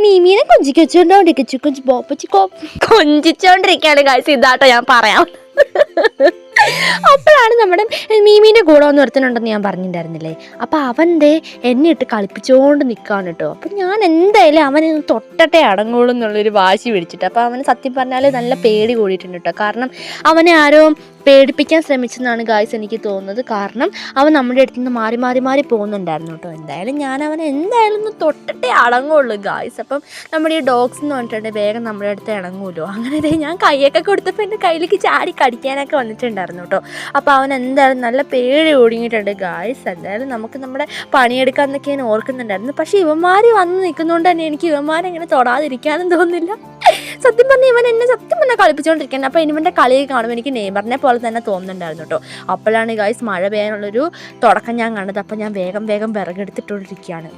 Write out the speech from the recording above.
മീമീനെ കൊഞ്ചിച്ചോണ്ടിരിക്കുകയാണ് guys. ഇതാട്ടോ ഞാൻ പറയാം. അപ്പോഴാണ് നമ്മുടെ മീമീൻ്റെ കൂടെ ഒന്ന് ഒരുത്തനുണ്ടെന്ന് ഞാൻ പറഞ്ഞിട്ടുണ്ടായിരുന്നില്ലേ. അപ്പം അവൻ്റെ എന്നെ ഇട്ട് കളിപ്പിച്ചുകൊണ്ട് നിൽക്കുകയാണ് കേട്ടോ. അപ്പം ഞാൻ എന്തായാലും അവന് തൊട്ടട്ടെ അടങ്ങുള്ളൂ എന്നുള്ളൊരു വാശി പിടിച്ചിട്ട്. അപ്പോൾ അവന് സത്യം പറഞ്ഞാൽ നല്ല പേടി കൂടിയിട്ടുണ്ട് കേട്ടോ. കാരണം അവനെ ആരോ പേടിപ്പിക്കാൻ ശ്രമിച്ചെന്നാണ് ഗായ്സ് എനിക്ക് തോന്നുന്നത്. കാരണം അവൻ നമ്മുടെ അടുത്ത് നിന്ന് മാറി പോകുന്നുണ്ടായിരുന്നു കേട്ടോ. എന്തായാലും ഞാൻ അവനെ എന്തായാലും ഒന്ന് തൊട്ടിട്ടേ അടങ്ങുള്ളൂ ഗായ്സ്. അപ്പം നമ്മുടെ ഈ ഡോഗ്സ് എന്ന് പറഞ്ഞിട്ടുണ്ടെങ്കിൽ വേഗം നമ്മുടെ അടുത്ത് ഇണങ്ങുമല്ലോ. അങ്ങനെ ഞാൻ കൈയൊക്കെ കൊടുത്തപ്പോൾ എൻ്റെ കയ്യിലേക്ക് ചാടി കടിക്കാനൊക്കെ വന്നിട്ടുണ്ടായിരുന്നു കേട്ടോ. അപ്പോൾ അവൻ എന്തായാലും നല്ല പേടി ഒടുങ്ങിയിട്ടുണ്ട് ഗായ്സ്. എന്തായാലും നമുക്ക് നമ്മുടെ പണിയെടുക്കാമെന്നൊക്കെ ഞാൻ ഓർക്കുന്നുണ്ടായിരുന്നു. പക്ഷേ ഇവന്മാർ വന്ന് നിൽക്കുന്നതുകൊണ്ട് തന്നെ എനിക്ക് ഇവന്മാരെങ്ങനെ തൊടാതിരിക്കാനും തോന്നുന്നില്ല. സത്യം പറഞ്ഞാൽ ഇവൻ എന്നെ സത്യം പറഞ്ഞാൽ കളിപ്പിച്ചുകൊണ്ടിരിക്കുന്നത്. അപ്പോൾ ഇവൻ്റെ കളിയൊക്കെ കാണുമ്പോൾ എനിക്ക് നെയ്മറിനെ പോലെ തന്നെ തോന്നുന്നുണ്ടായിരുന്നു കേട്ടോ. അപ്പോഴാണ് ഗായ്സ് മഴ പെയ്യാനുള്ളൊരു തുടക്കം ഞാൻ കണ്ടത്. അപ്പോൾ ഞാൻ വേഗം വിറകെടുത്തിട്ടുകൊണ്ടിരിക്കുകയാണ്.